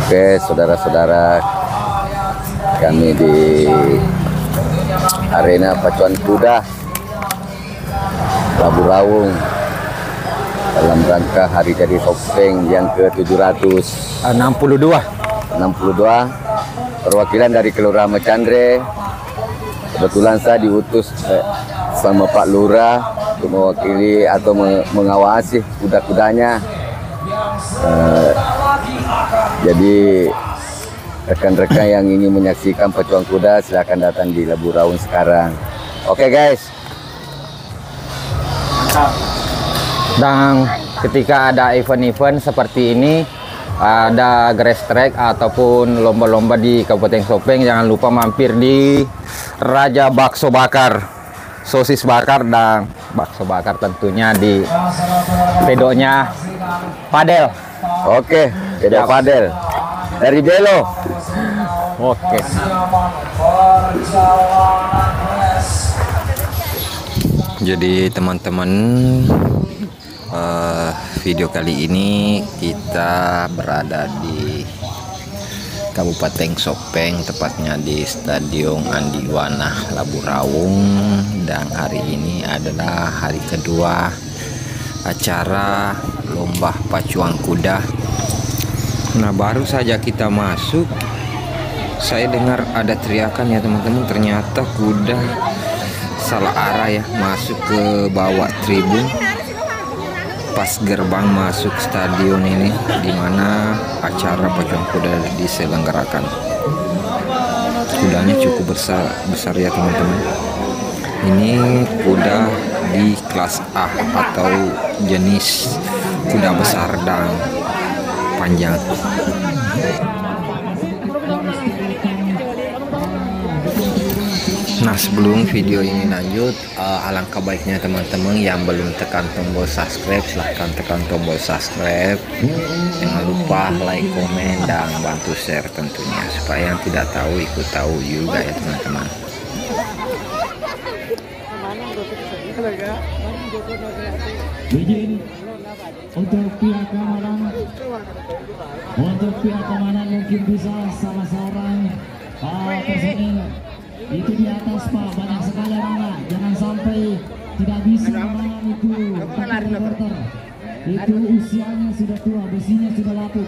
Oke, saudara-saudara, kami di arena pacuan kuda Labu Rawung dalam rangka Hari Jadi Topeng yang ke-762. Perwakilan dari Kelurahan Mecandre. Kebetulan saya diutus sama Pak Lurah untuk mewakili atau mengawasi kuda-kudanya. Jadi rekan-rekan yang ingin menyaksikan pacuan kuda silahkan datang di Labu Rawung sekarang. Oke guys. Dan ketika ada event-event seperti ini, ada grass track ataupun lomba-lomba di Kabupaten Sopeng, jangan lupa mampir di Raja Bakso Bakar, sosis bakar dan bakso bakar tentunya di pedoknya Padel. Oke, pedok Padel dari Belo. Oke. Jadi teman-teman, video kali ini kita berada di Kabupaten Sopeng, tepatnya di Stadion Andiwana Labu Rawung, dan hari ini adalah hari kedua acara lomba pacuan kuda. Nah, baru saja kita masuk, saya dengar ada teriakan ya teman-teman, ternyata kuda salah arah ya, masuk ke bawah tribun pas gerbang masuk stadion ini, dimana acara pacuan kuda diselenggarakan. Kudanya cukup besar ya teman-teman. Ini kuda di kelas A atau jenis kuda besar dan panjang. Nah, sebelum video ini lanjut, alangkah baiknya teman-teman yang belum tekan tombol subscribe, silahkan tekan tombol subscribe. Jangan lupa like, komen, dan bantu share tentunya, supaya yang tidak tahu ikut tahu juga ya teman-teman. Izin untuk pihak keamanan mungkin bisa salah seorang personil itu di atas Pak, banyak sekali anak, jangan sampai tidak bisa menahan itu reporter. Itu usianya sudah tua, besinya sudah lapuk,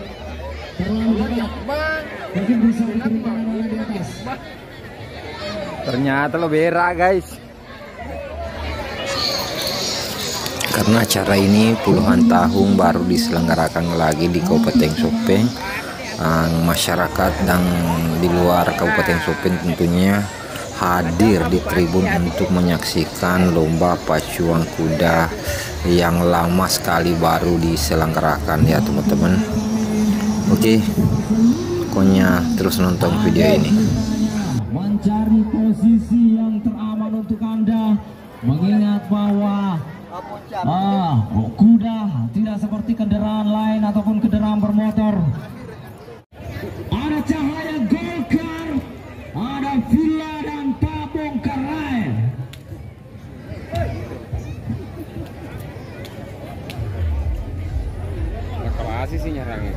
terlalu berat, mungkin bisa diterima anak di atas. Ternyata lo berak guys. Karena acara ini puluhan tahun baru diselenggarakan lagi di Kabupaten Sopeng, masyarakat dan di luar Kabupaten Sopeng tentunya hadir di tribun untuk menyaksikan lomba pacuan kuda yang lama sekali baru diselenggarakan ya teman-teman. Oke, pokoknya terus nonton video ini. Mencari posisi yang teraman untuk Anda, mengingat bahwa kuda tidak seperti kendaraan lain ataupun kendaraan bermotor. Ada cahaya Golkar, ada villa dan tabung karai. Kelas sih nyerangnya.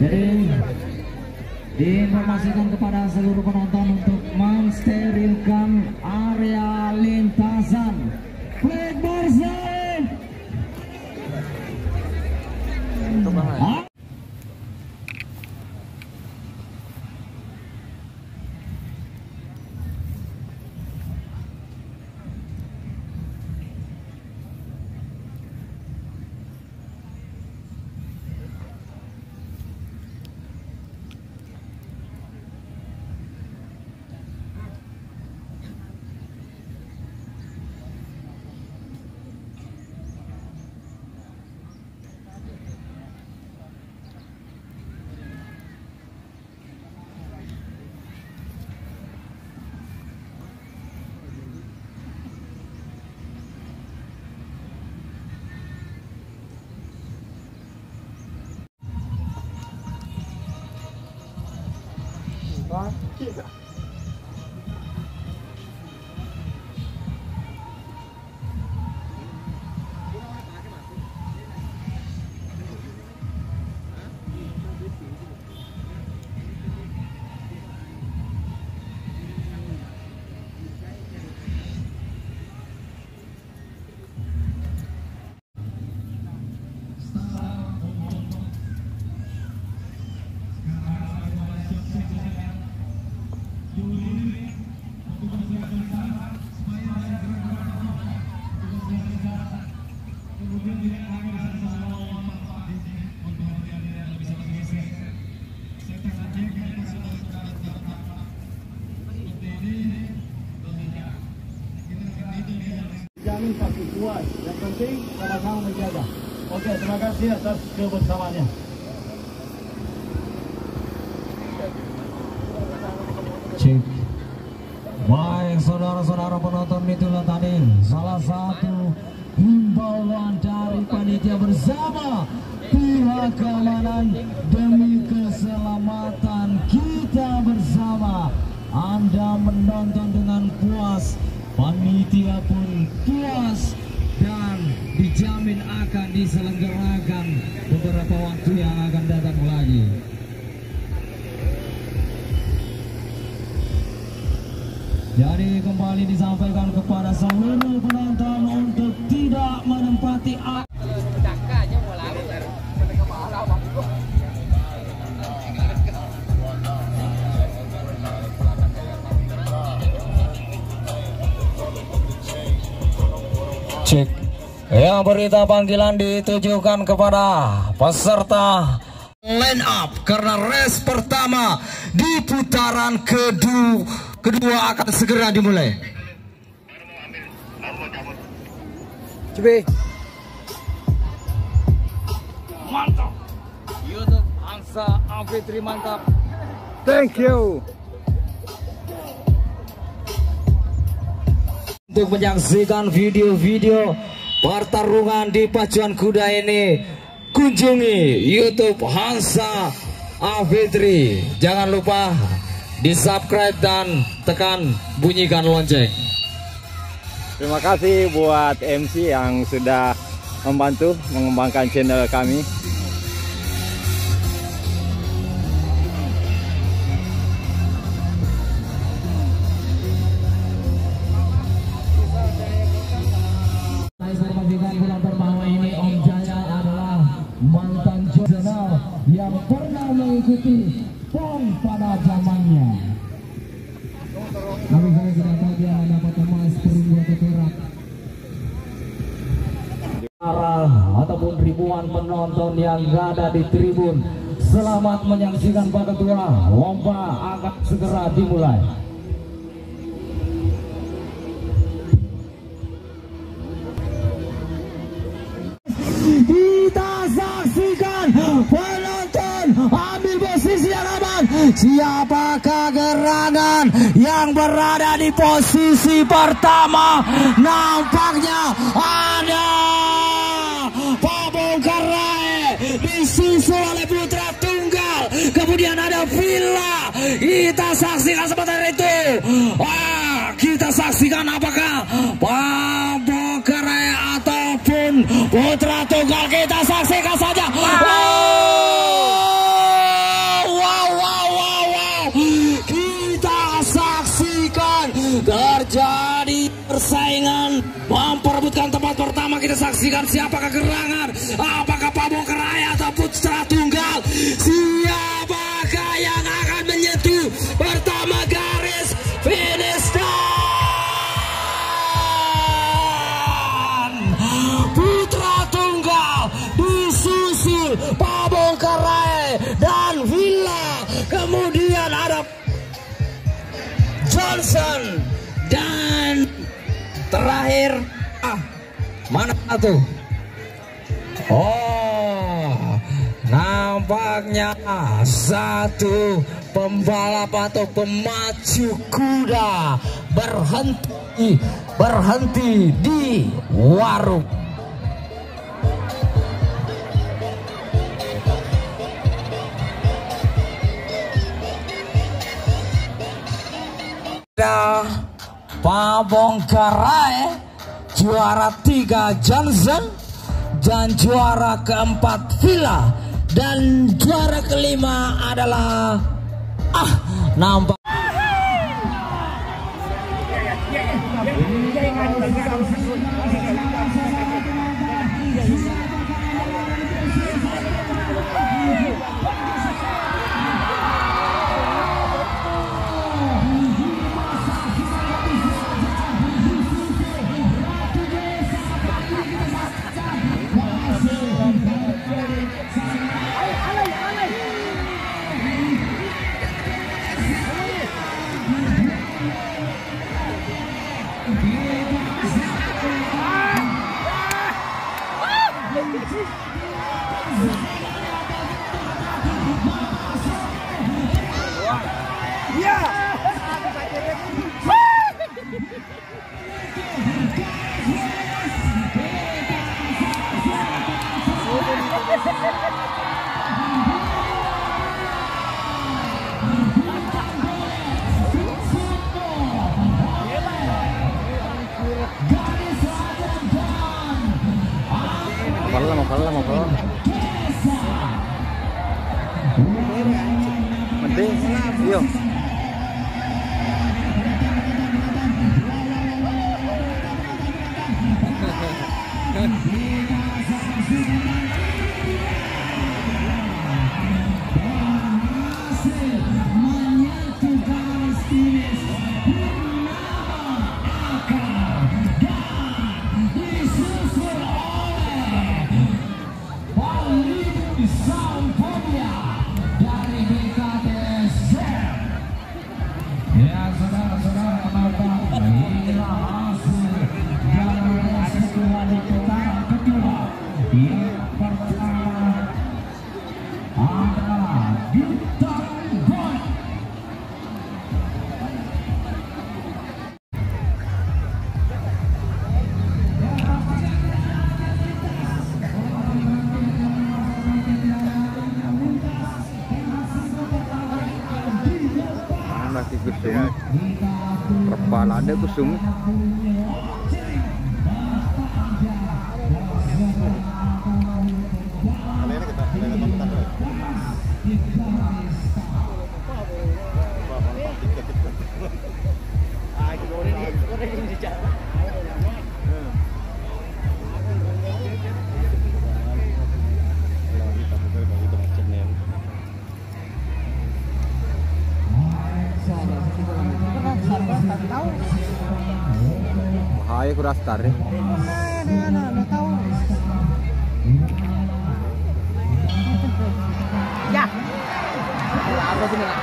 Jadi diinformasikan kepada seluruh penonton untuk mensterilkan area lintasan. Flag bersih. Jamin pasti puas. Yang penting sama-sama menjaga. Oke, terima kasih atas kebersamaannya. Cek. Baik, saudara-saudara penonton, itulah tadi salah satu himbauan dari panitia bersama pihak keamanan demi keselamatan kita bersama. Anda menonton dengan puas, panitia pun puas, dan dijamin akan diselenggarakan beberapa waktu yang akan datang lagi. Jadi kembali disampaikan kepada seluruh penonton untuk tidak menempati cek. Yang berita panggilan ditujukan kepada peserta line up karena race pertama di putaran kedua akan segera dimulai. Coba. Mantap. YouTube Hansa Avitri mantap. Thank you. Untuk menyaksikan video-video pertarungan di pacuan kuda ini, kunjungi YouTube Hansa Avitri. Jangan lupa di-subscribe dan tekan bunyikan lonceng. Terima kasih buat MC yang sudah membantu mengembangkan channel kami. Saya informasikan penonton bahwa ini Om Jaya adalah mantan jurnal yang pernah mengikuti PON pada zamannya. Kami tidak tahu dia dapat emas perunggu atau perak. Ataupun ribuan penonton yang ada di tribun, selamat menyaksikan babak kedua. Lomba akan segera dimulai. Kita saksikan penonton ambil posisi yang aman. Siapakah gerangan yang berada di posisi pertama? Nampaknya ada Pabongkar Rae disusul oleh Putra Tunggal. Kemudian ada Villa. Kita saksikan sebentar itu. Kita saksikan apakah Pabongkar Rae ataupun Putra Tunggal. Kita saksikan saja. Kita saksikan terjadi persaingan memperebutkan tempat pertama. Kita saksikan siapakah gerangan, apakah Pabongkar Rae atau Putra Tunggal. Siapakah yang akan menyentuh pertama garis finish dan Putra Tunggal disusul Pabongkar Rae dan Villa. Kemudian ada Johnson dan terakhir mana tuh? Nampaknya satu pembalap atau pemacu kuda berhenti di warung. ada Pabongkarai, juara 3 Johnson, dan juara keempat Villa, dan juara kelima adalah nampak mau kalah. Penting, yo. Masih kusum, kepala ada kusum. Bahaya kurang star ya. Ya. Apa sih nak?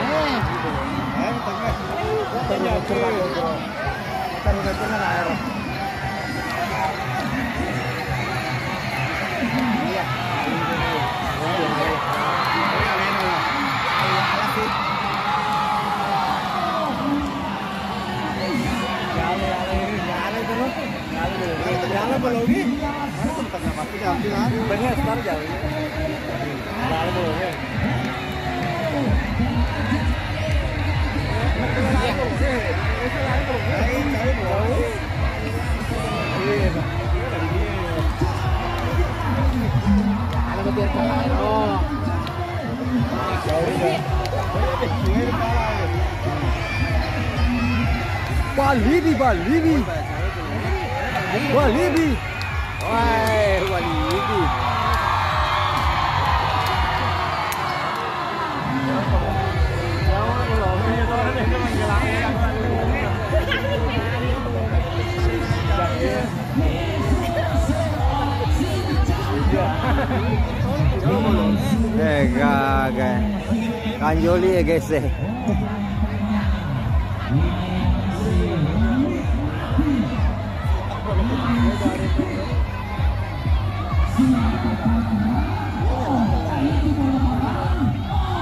Walibi. Wah, Walibi. Kanjoli ya guys.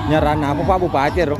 Nyaran apa Pak Bupati, Ro?